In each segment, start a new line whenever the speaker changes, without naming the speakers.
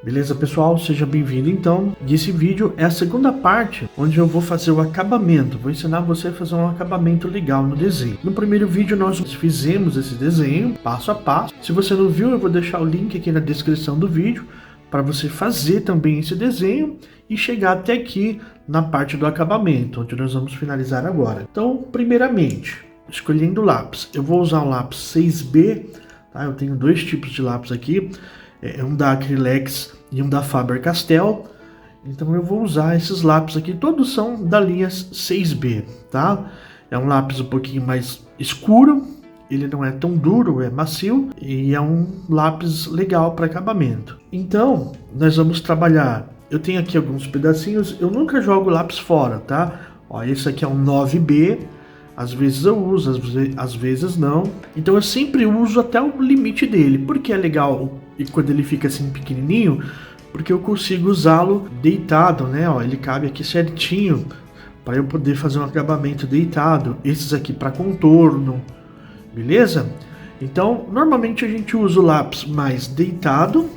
Beleza, pessoal? Seja bem-vindo então. E esse vídeo é a segunda parte, onde eu vou fazer o acabamento. Vou ensinar você a fazer um acabamento legal no desenho. No primeiro vídeo nós fizemos esse desenho, passo a passo. Se você não viu, eu vou deixar o link aqui na descrição do vídeo, para você fazer também esse desenho e chegar até aqui na parte do acabamento, onde nós vamos finalizar agora. Então, primeiramente, escolhendo o lápis. Eu vou usar o lápis 6B, tá? Eu tenho dois tipos de lápis aqui. Um da Acrylex e um da Faber-Castell. Então eu vou usar esses lápis aqui, todos são da linha 6B, tá? É um lápis um pouquinho mais escuro, ele não é tão duro, é macio e é um lápis legal para acabamento. Então nós vamos trabalhar, eu tenho aqui alguns pedacinhos, eu nunca jogo lápis fora, tá? Ó, esse aqui é um 9B, às vezes eu uso, às vezes não. Então eu sempre uso até o limite dele. Por que é legal e quando ele fica assim pequenininho? Porque eu consigo usá-lo deitado, né? Ó, ele cabe aqui certinho para eu poder fazer um acabamento deitado. Esses aqui para contorno, beleza? Então normalmente a gente usa o lápis mais deitado,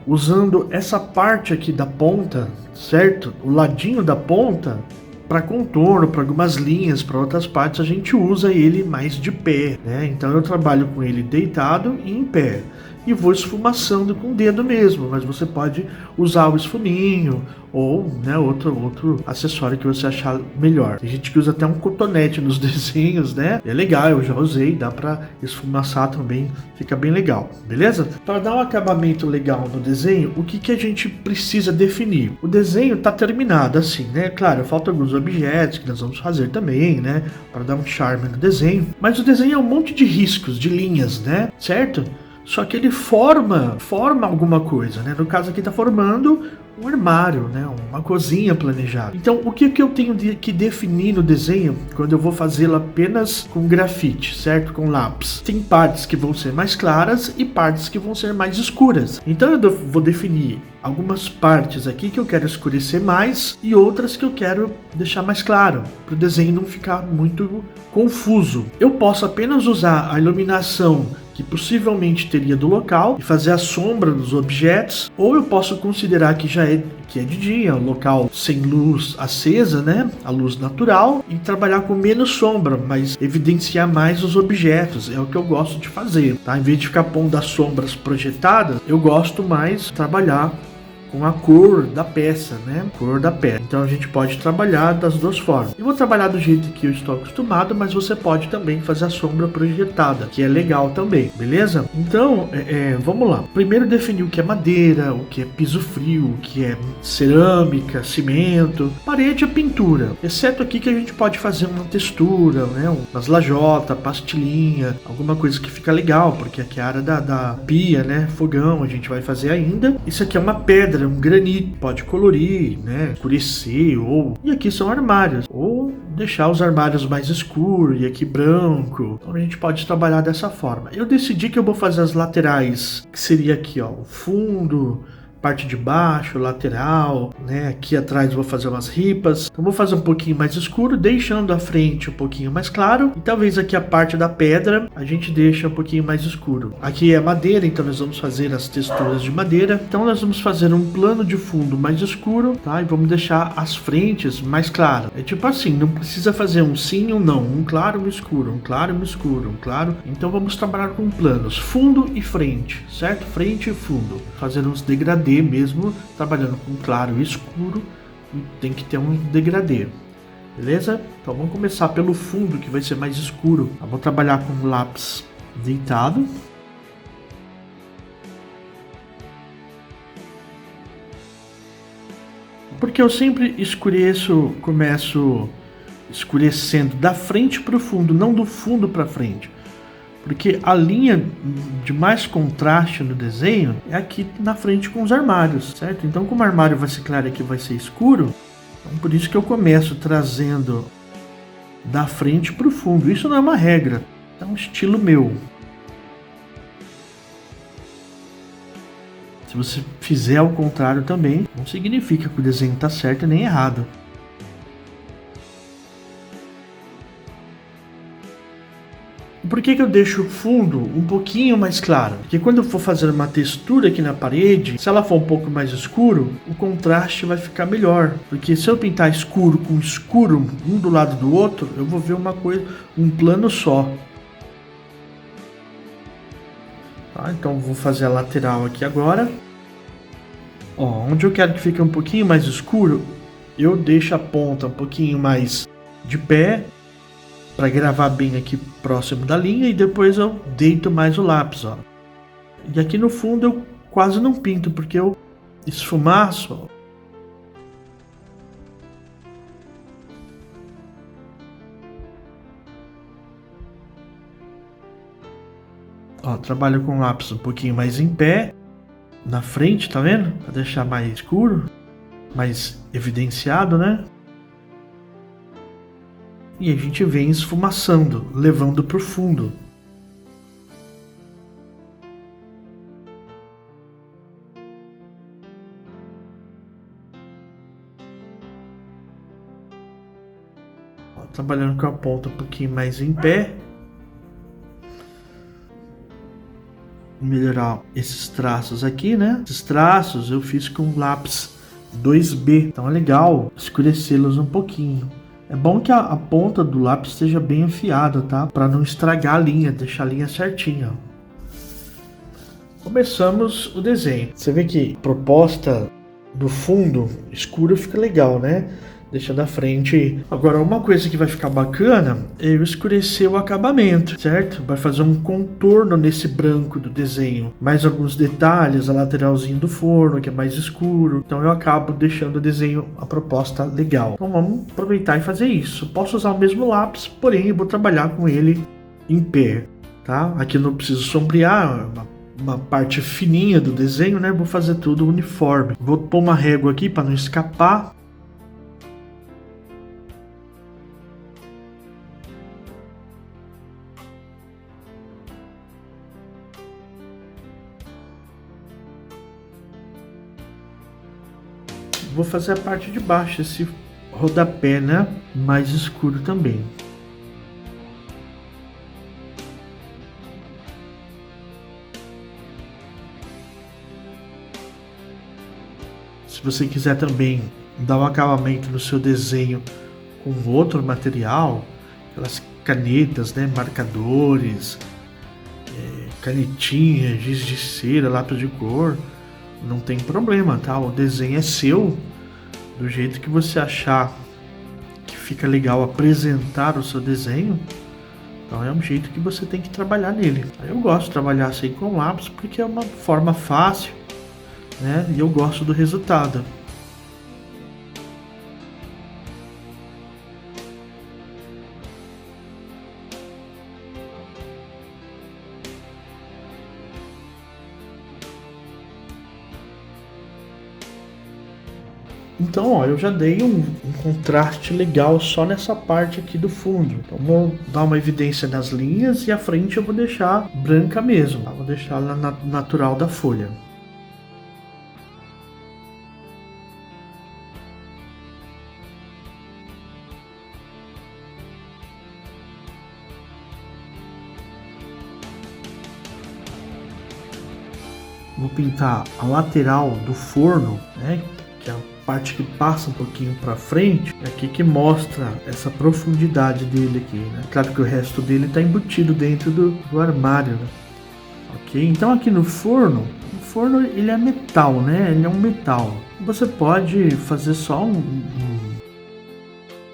usando essa parte aqui da ponta, certo? O ladinho da ponta. Para contorno, para algumas linhas, para outras partes, a gente usa ele mais de pé, né? Então eu trabalho com ele deitado e em pé. E vou esfumaçando com o dedo mesmo, mas você pode usar o esfuminho ou, né, outro acessório que você achar melhor. Tem gente que usa até um cotonete nos desenhos, né? É legal, eu já usei, dá para esfumaçar também, fica bem legal, beleza? Para dar um acabamento legal no desenho, o que a gente precisa definir? O desenho tá terminado assim, né? Claro, faltam alguns objetos que nós vamos fazer também, né? Para dar um charme no desenho. Mas o desenho é um monte de riscos, de linhas, né? Certo? Só que ele forma alguma coisa, né? No caso aqui tá formando um armário, né? Uma cozinha planejada. Então, o que eu tenho que definir no desenho quando eu vou fazê-lo apenas com grafite, certo? Com lápis. Tem partes que vão ser mais claras e partes que vão ser mais escuras. Então, eu vou definir algumas partes aqui que eu quero escurecer mais e outras que eu quero deixar mais claro, para o desenho não ficar muito confuso. Eu posso apenas usar a iluminação que possivelmente teria do local e fazer a sombra dos objetos, ou eu posso considerar que é de dia, um local sem luz acesa, né, a luz natural, e trabalhar com menos sombra, mas evidenciar mais os objetos, é o que eu gosto de fazer, tá? Em vez de ficar pondo as sombras projetadas, eu gosto mais de trabalhar com a cor da peça, né? Cor da peça. Então a gente pode trabalhar das duas formas. Eu vou trabalhar do jeito que eu estou acostumado, mas você pode também fazer a sombra projetada, que é legal também, beleza? Então, vamos lá. Primeiro definir o que é madeira, o que é piso frio, o que é cerâmica, cimento, parede é pintura. Exceto aqui que a gente pode fazer uma textura, né? Umas lajota, pastilhinha, alguma coisa que fica legal, porque aqui é a área da pia, né? Fogão a gente vai fazer ainda. Isso aqui é uma pedra, um granito, pode colorir, né, escurecer, e aqui são armários, ou deixar os armários mais escuros e aqui branco. Então a gente pode trabalhar dessa forma. Eu decidi que eu vou fazer as laterais, que seria aqui, ó, o fundo, parte de baixo, lateral, né? Aqui atrás eu vou fazer umas ripas. Então vou fazer um pouquinho mais escuro, deixando a frente um pouquinho mais claro. E talvez aqui a parte da pedra a gente deixa um pouquinho mais escuro. Aqui é madeira, então nós vamos fazer as texturas de madeira. Então nós vamos fazer um plano de fundo mais escuro, tá? E vamos deixar as frentes mais claras. É tipo assim, não precisa fazer um sim ou não, um claro, um escuro, um claro, um escuro, um claro. Então vamos trabalhar com planos, fundo e frente, certo? Frente e fundo. Fazer uns degradê mesmo, trabalhando com claro e escuro, tem que ter um degradê, beleza? Então vamos começar pelo fundo, que vai ser mais escuro. Eu vou trabalhar com lápis deitado. Porque eu sempre começo escurecendo da frente para o fundo, não do fundo para frente. Porque a linha de mais contraste no desenho é aqui na frente com os armários, certo? Então, como o armário vai ser claro e aqui vai ser escuro, então por isso que eu começo trazendo da frente para o fundo. Isso não é uma regra, é um estilo meu. Se você fizer ao contrário também, não significa que o desenho está certo nem errado. Por que que eu deixo o fundo um pouquinho mais claro? Porque quando eu for fazer uma textura aqui na parede, se ela for um pouco mais escuro, o contraste vai ficar melhor. Porque se eu pintar escuro com escuro, um do lado do outro, eu vou ver uma coisa, um plano só. Tá, então vou fazer a lateral aqui agora. Ó, onde eu quero que fique um pouquinho mais escuro, eu deixo a ponta um pouquinho mais de pé, para gravar bem aqui próximo da linha, e depois eu deito mais o lápis, ó. E aqui no fundo eu quase não pinto, porque eu esfumaço. Ó, trabalho com o lápis um pouquinho mais em pé, na frente, tá vendo? Para deixar mais escuro, mais evidenciado, né? E a gente vem esfumaçando, levando para o fundo. Ó, trabalhando com a ponta um pouquinho mais em pé. Melhorar esses traços aqui, né? Esses traços eu fiz com lápis 2B, então é legal escurecê-los um pouquinho. É bom que a ponta do lápis esteja bem afiada, tá? Para não estragar a linha, deixar a linha certinha. Começamos o desenho. Você vê que a proposta do fundo escuro fica legal, né? Deixa da frente. Agora, uma coisa que vai ficar bacana é eu escurecer o acabamento, certo? Vai fazer um contorno nesse branco do desenho. Mais alguns detalhes, a lateralzinha do forno, que é mais escuro. Então eu acabo deixando o desenho, a proposta legal. Então vamos aproveitar e fazer isso. Posso usar o mesmo lápis, porém eu vou trabalhar com ele em pé, tá? Aqui eu não preciso sombrear, uma parte fininha do desenho, né? Vou fazer tudo uniforme. Vou pôr uma régua aqui para não escapar. Vou fazer a parte de baixo, esse rodapé, né? Mais escuro também. Se você quiser também dar um acabamento no seu desenho com outro material, aquelas canetas, né? Marcadores, canetinhas, giz de cera, lápis de cor, não tem problema, tá? O desenho é seu, do jeito que você achar que fica legal apresentar o seu desenho. Então é um jeito que você tem que trabalhar nele. Eu gosto de trabalhar assim com lápis porque é uma forma fácil, né? E eu gosto do resultado. Então, ó, eu já dei um contraste legal só nessa parte aqui do fundo. Então, vou dar uma evidência nas linhas e a frente eu vou deixar branca mesmo, tá? Vou deixar ela natural da folha. Vou pintar a lateral do forno, né? Que é a parte que passa um pouquinho para frente, é aqui que mostra essa profundidade dele aqui, né? Claro que o resto dele está embutido dentro do armário, né? Ok? Então aqui no forno, o forno ele é metal, né? Ele é um metal. Você pode fazer só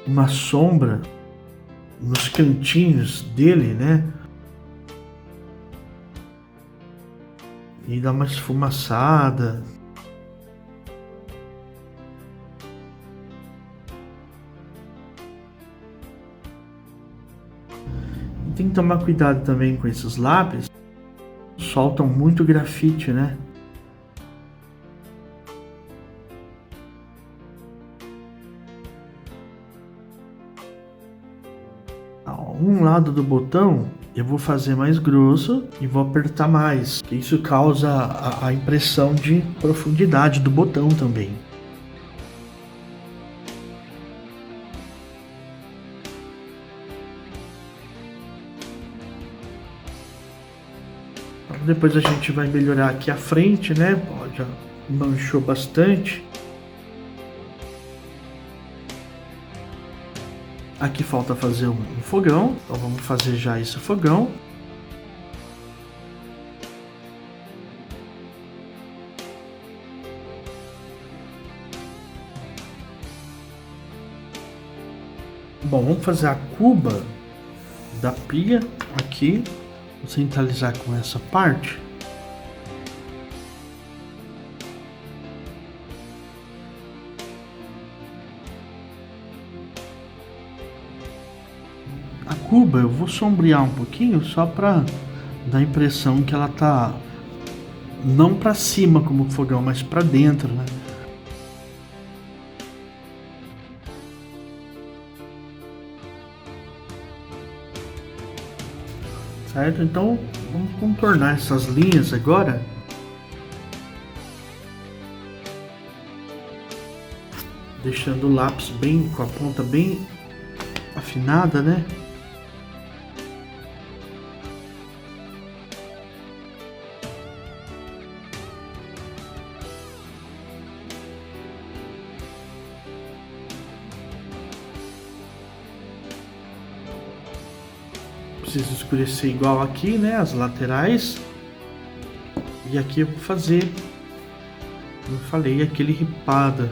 uma sombra nos cantinhos dele, né? E dar uma esfumaçada. Tem que tomar cuidado também com esses lápis. Soltam muito grafite, né? Um lado do botão eu vou fazer mais grosso e vou apertar mais. Isso causa a impressão de profundidade do botão também. Depois a gente vai melhorar aqui a frente, né? Ó, já manchou bastante. Aqui falta fazer um fogão, então vamos fazer já esse fogão. Bom, vamos fazer a cuba da pia aqui. Vou centralizar com essa parte. A cuba eu vou sombrear um pouquinho só para dar a impressão que ela tá não para cima como o fogão, mas para dentro, né? Certo? Então vamos contornar essas linhas agora. Deixando o lápis bem com a ponta bem afinada, né? Preciso escurecer igual aqui, né? As laterais. E aqui eu vou fazer, como eu falei, aquele ripada.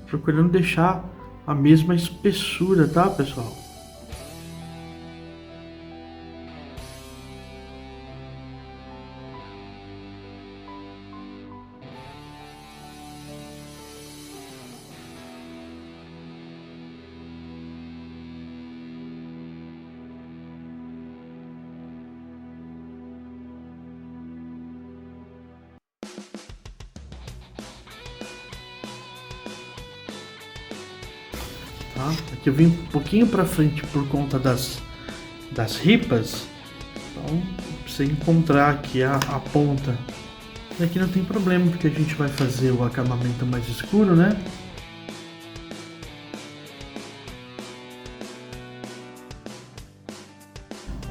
Procurando deixar a mesma espessura, tá, pessoal? Tá? Aqui eu vim um pouquinho para frente por conta das ripas, então você encontrar aqui a ponta. E aqui não tem problema porque a gente vai fazer o acabamento mais escuro, né?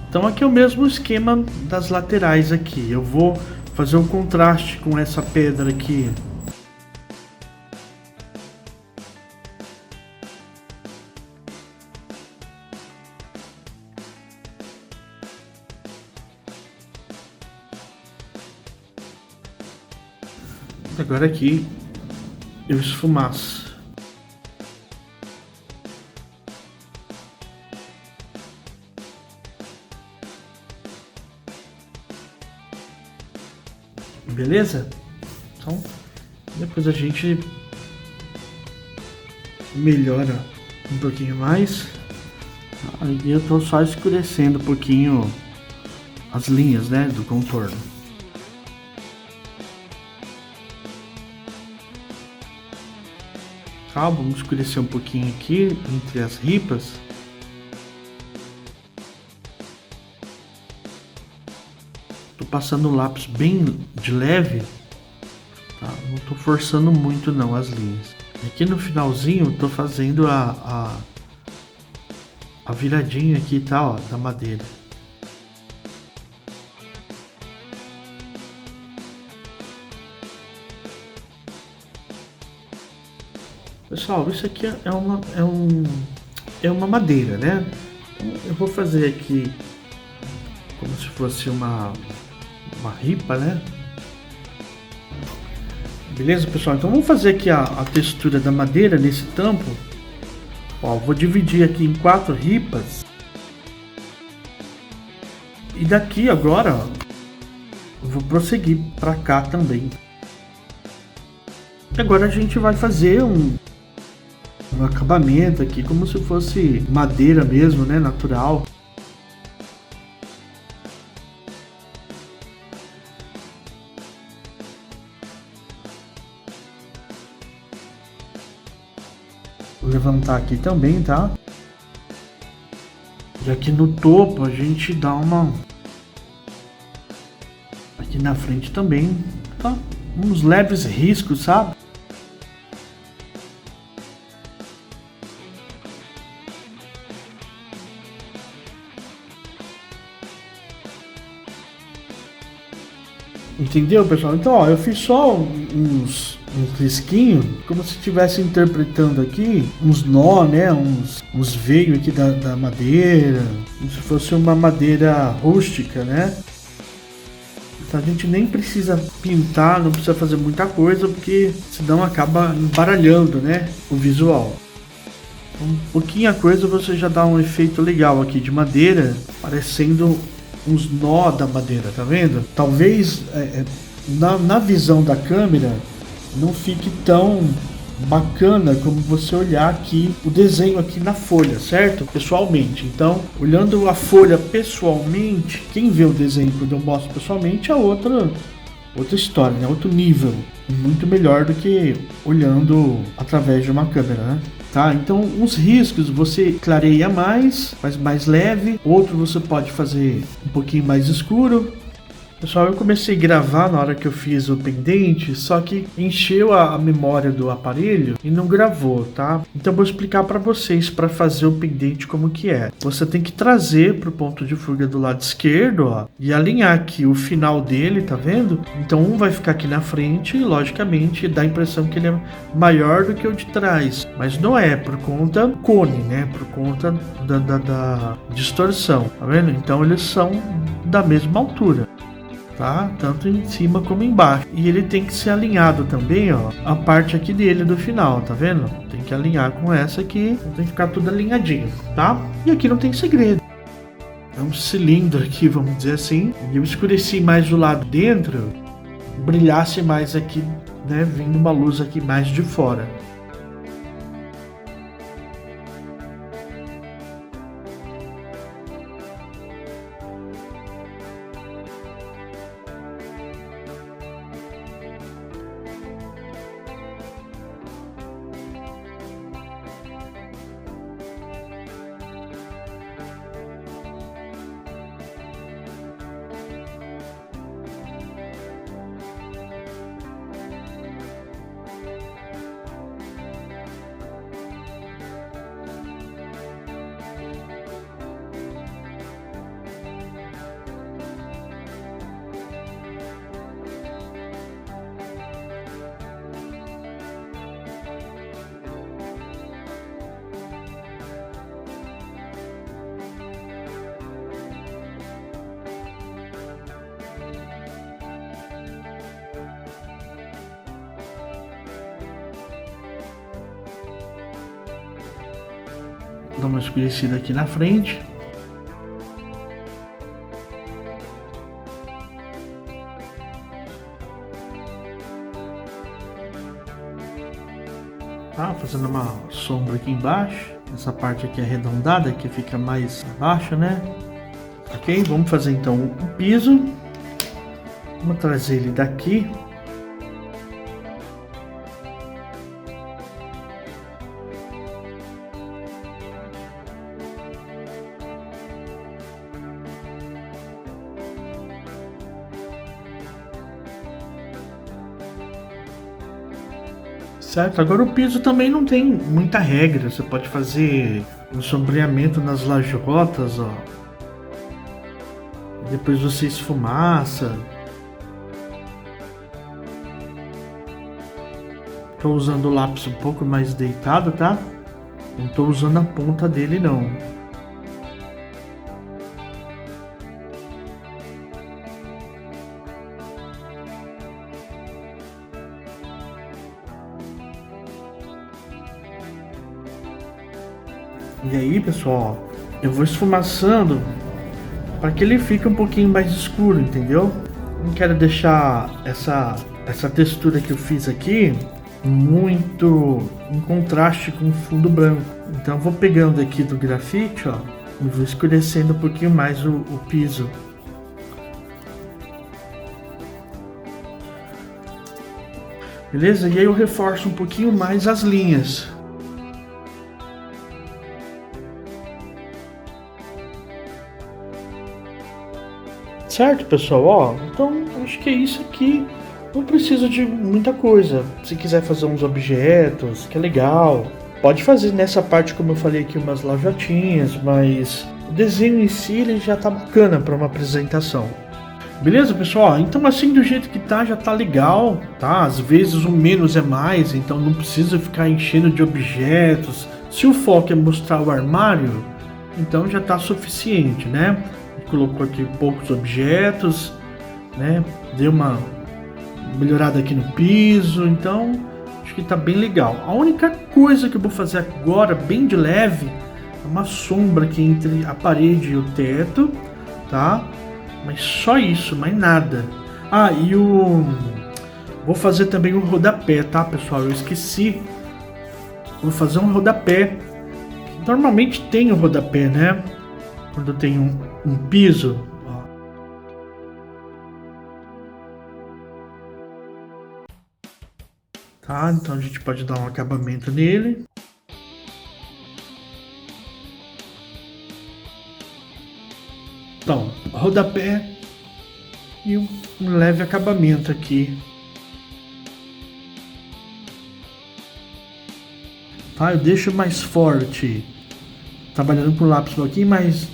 Então aqui é o mesmo esquema das laterais aqui. Eu vou fazer um contraste com essa pedra aqui. Agora aqui eu esfumaço. Beleza? Então depois a gente melhora um pouquinho mais. Aí eu tô só escurecendo um pouquinho as linhas, né, do contorno. Vamos escurecer um pouquinho aqui entre as ripas. Tô passando o lápis bem de leve, tá? Não tô forçando muito não as linhas. E aqui no finalzinho tô fazendo a viradinha aqui, tá, ó, da madeira. Pessoal, isso aqui é uma madeira, né? Então, eu vou fazer aqui como se fosse uma ripa, né? Beleza, pessoal? Então vamos fazer aqui a textura da madeira nesse tampo. Ó, vou dividir aqui em 4 ripas. E daqui agora, ó, eu vou prosseguir para cá também. Agora a gente vai fazer um acabamento aqui como se fosse madeira mesmo, né, natural. Vou levantar aqui também, tá? E aqui no topo a gente dá uma aqui na frente também, tá? Uns leves riscos, sabe? Entendeu, pessoal? Então, ó, eu fiz só uns risquinhos, como se estivesse interpretando aqui uns nó, né? Uns veios aqui da madeira, como se fosse uma madeira rústica, né? Então a gente nem precisa pintar, não precisa fazer muita coisa, porque senão acaba embaralhando, né, o visual. Um pouquinho a coisa você já dá um efeito legal aqui de madeira, parecendo uns nó da madeira, tá vendo? Talvez na visão da câmera não fique tão bacana como você olhar aqui o desenho aqui na folha, certo? Pessoalmente. Então, olhando a folha pessoalmente, quem vê o desenho quando eu mostro pessoalmente é outra história, né? Outro nível. Muito melhor do que olhando através de uma câmera, né? Tá? Então, uns riscos você clareia mais, faz mais leve. Outro você pode fazer um pouquinho mais escuro. Pessoal, eu comecei a gravar na hora que eu fiz o pendente, só que encheu a memória do aparelho e não gravou, tá? Então vou explicar para vocês para fazer o pendente como que é. Você tem que trazer pro ponto de fuga do lado esquerdo, ó, e alinhar aqui o final dele, tá vendo? Então um vai ficar aqui na frente e logicamente dá a impressão que ele é maior do que o de trás, mas não é, por conta do cone, né? Por conta da distorção, tá vendo? Então eles são da mesma altura. Tá? Tanto em cima como embaixo. E ele tem que ser alinhado também, ó, a parte aqui dele do final, tá vendo? Tem que alinhar com essa aqui, tem que ficar tudo alinhadinho, tá? E aqui não tem segredo. É um cilindro aqui, vamos dizer assim. Eu escureci mais do lado dentro, brilhasse mais aqui, né? Vindo uma luz aqui mais de fora. Dá uma escurecida aqui na frente. Tá, fazendo uma sombra aqui embaixo. Essa parte aqui arredondada que fica mais abaixo, né? Ok, vamos fazer então o piso. Vamos trazer ele daqui. Certo, agora o piso também não tem muita regra, você pode fazer um sombreamento nas lajotas, ó. Depois você esfumaça. Tô usando o lápis um pouco mais deitado, tá? Não tô usando a ponta dele não. E aí, pessoal, eu vou esfumaçando para que ele fique um pouquinho mais escuro, entendeu? Não quero deixar essa textura que eu fiz aqui muito em contraste com o fundo branco. Então eu vou pegando aqui do grafite, ó, e vou escurecendo um pouquinho mais o piso. Beleza? E aí eu reforço um pouquinho mais as linhas. Certo, pessoal? Ó, então acho que é isso aqui. Não precisa de muita coisa. Se quiser fazer uns objetos, que é legal, pode fazer nessa parte, como eu falei aqui, umas lajotinhas, mas o desenho em si ele já tá bacana para uma apresentação. Beleza, pessoal? Então assim do jeito que tá, já tá legal, tá? Às vezes o menos é mais, então não precisa ficar enchendo de objetos. Se o foco é mostrar o armário, então já tá suficiente, né? Colocou aqui poucos objetos, né? Deu uma melhorada aqui no piso, então acho que tá bem legal. A única coisa que eu vou fazer agora, bem de leve, é uma sombra aqui entre a parede e o teto, tá? Mas só isso, mais nada. Ah, e vou fazer também um rodapé, tá, pessoal? Eu esqueci. Vou fazer um rodapé. Normalmente tem o rodapé, né? Quando tem um piso. Ó. Tá, então a gente pode dar um acabamento nele. Então, rodapé e um leve acabamento aqui. Tá, eu deixo mais forte, trabalhando com o lápis um pouquinho mais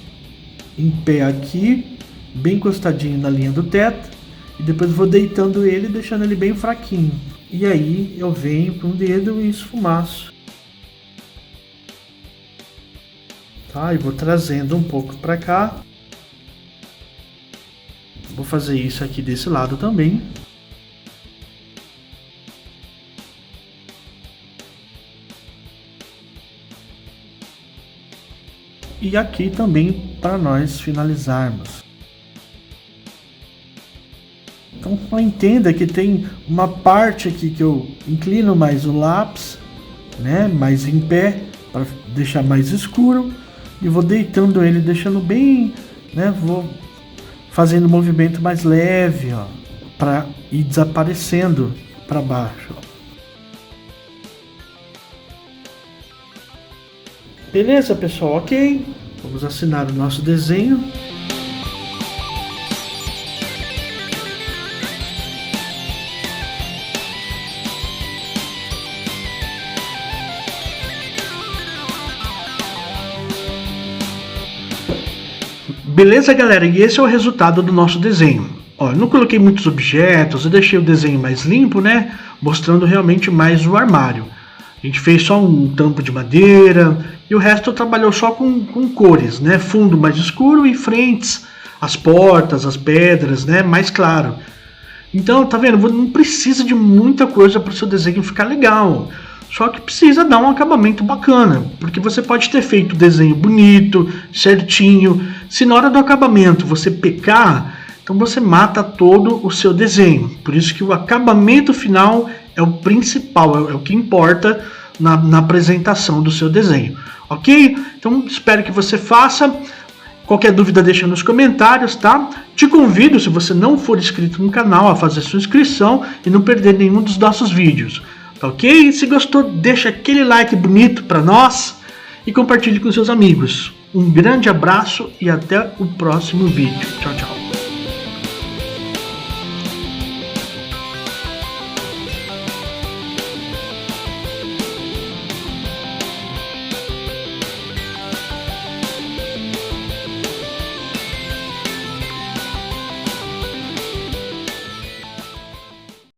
em pé aqui, bem encostadinho na linha do teto, e depois vou deitando ele, deixando ele bem fraquinho. E aí eu venho com o dedo e esfumaço. Tá, e vou trazendo um pouco para cá. Vou fazer isso aqui desse lado também. E aqui também para nós finalizarmos. Então entenda que tem uma parte aqui que eu inclino mais o lápis, né, mais em pé, para deixar mais escuro. E vou deitando ele, deixando bem, né, vou fazendo um movimento mais leve, ó, para ir desaparecendo para baixo. Beleza, pessoal? Ok. Vamos assinar o nosso desenho. Beleza, galera? E esse é o resultado do nosso desenho. Ó, eu não coloquei muitos objetos, eu deixei o desenho mais limpo, né? Mostrando realmente mais o armário. A gente fez só um tampo de madeira e o resto trabalhou só com cores, né? Fundo mais escuro e frentes, as portas, as pedras, né? Mais claro. Então, tá vendo? Não precisa de muita coisa para o seu desenho ficar legal. Só que precisa dar um acabamento bacana, porque você pode ter feito o desenho bonito, certinho. Se na hora do acabamento você pecar, então você mata todo o seu desenho. Por isso que o acabamento final é o principal, é o que importa na apresentação do seu desenho. Ok? Então espero que você faça. Qualquer dúvida deixa nos comentários, tá? Te convido, se você não for inscrito no canal, a fazer sua inscrição e não perder nenhum dos nossos vídeos. Ok? Se gostou, deixa aquele like bonito para nós e compartilhe com seus amigos. Um grande abraço e até o próximo vídeo. Tchau, tchau.